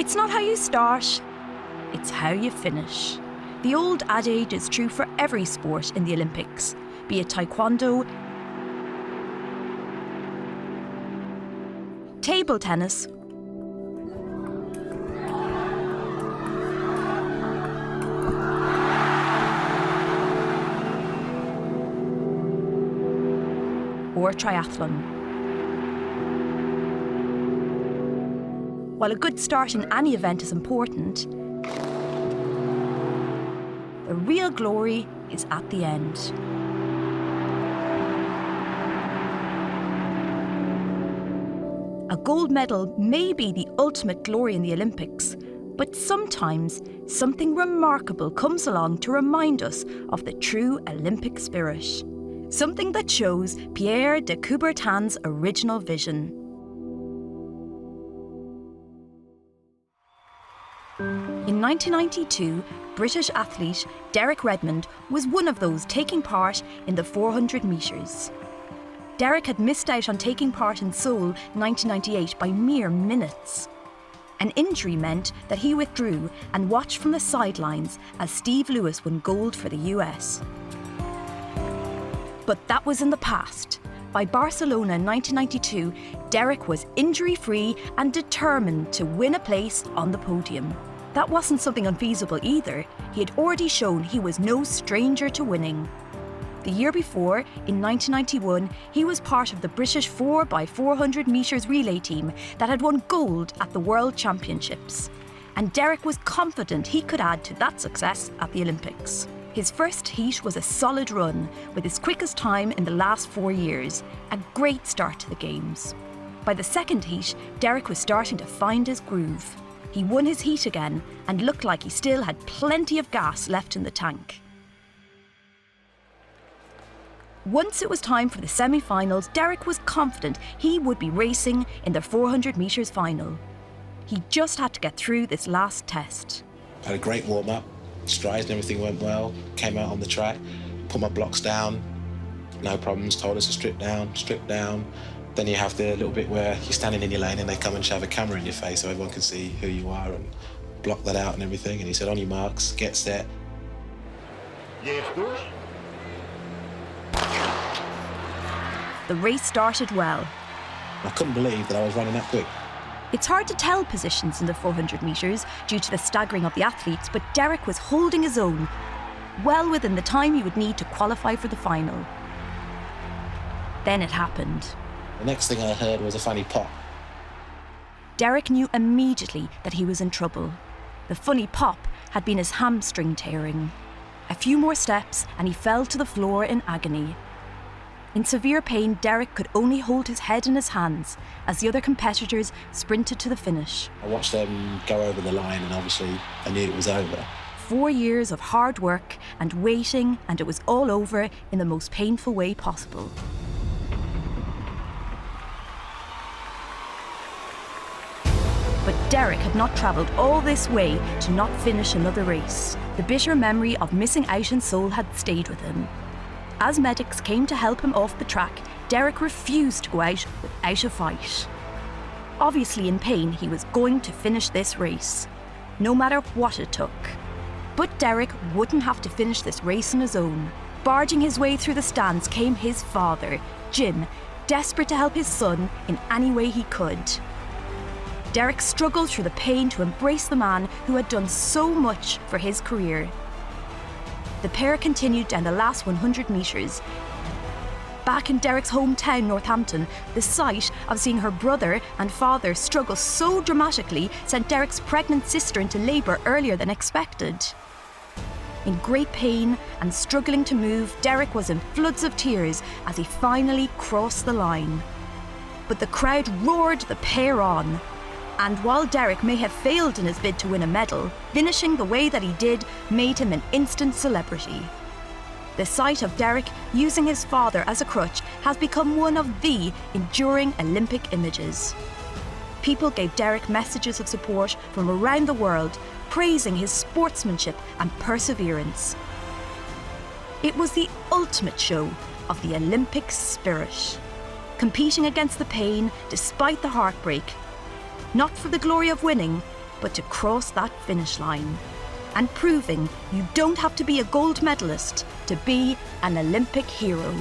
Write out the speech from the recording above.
It's not how you start, it's how you finish. The old adage is true for every sport in the Olympics, be it taekwondo, table tennis, or triathlon. While a good start in any event is important, the real glory is at the end. A gold medal may be the ultimate glory in the Olympics, but sometimes something remarkable comes along to remind us of the true Olympic spirit. Something that shows Pierre de Coubertin's original vision. In 1992, British athlete Derek Redmond was one of those taking part in the 400 metres. Derek had missed out on taking part in Seoul 1998 by mere minutes. An injury meant that he withdrew and watched from the sidelines as Steve Lewis won gold for the US. But that was in the past. By Barcelona in 1992, Derek was injury-free and determined to win a place on the podium. That wasn't something unfeasible either. He had already shown he was no stranger to winning. The year before, in 1991, he was part of the British 4x400 metres relay team that had won gold at the World Championships. And Derek was confident he could add to that success at the Olympics. His first heat was a solid run, with his quickest time in the last 4 years, a great start to the Games. By the second heat, Derek was starting to find his groove. He won his heat again and looked like he still had plenty of gas left in the tank. Once it was time for the semi-finals, Derek was confident he would be racing in the 400 metres final. He just had to get through this last test. I had a great warm-up, strides and everything went well, came out on the track, put my blocks down, no problems, told us to strip down. Then you have the little bit where you're standing in your lane and they come and shove a camera in your face so everyone can see who you are and block that out and everything. And he said, on your marks, get set. The race started well. I couldn't believe that I was running that quick. It's hard to tell positions in the 400 metres due to the staggering of the athletes, but Derek was holding his own, well within the time he would need to qualify for the final. Then it happened. The next thing I heard was a funny pop. Derek knew immediately that he was in trouble. The funny pop had been his hamstring tearing. A few more steps and he fell to the floor in agony. In severe pain, Derek could only hold his head in his hands as the other competitors sprinted to the finish. I watched them go over the line and obviously I knew it was over. 4 years of hard work and waiting, and it was all over in the most painful way possible. But Derek had not travelled all this way to not finish another race. The bitter memory of missing out in Seoul had stayed with him. As medics came to help him off the track, Derek refused to go out without a fight. Obviously in pain, he was going to finish this race, no matter what it took. But Derek wouldn't have to finish this race on his own. Barging his way through the stands came his father, Jim, desperate to help his son in any way he could. Derek struggled through the pain to embrace the man who had done so much for his career. The pair continued down the last 100 metres. Back in Derek's hometown, Northampton, the sight of seeing her brother and father struggle so dramatically sent Derek's pregnant sister into labour earlier than expected. In great pain and struggling to move, Derek was in floods of tears as he finally crossed the line. But the crowd roared the pair on. And while Derek may have failed in his bid to win a medal, finishing the way that he did made him an instant celebrity. The sight of Derek using his father as a crutch has become one of the enduring Olympic images. People gave Derek messages of support from around the world, praising his sportsmanship and perseverance. It was the ultimate show of the Olympic spirit. Competing against the pain, despite the heartbreak, not for the glory of winning, but to cross that finish line. And proving you don't have to be a gold medalist to be an Olympic hero.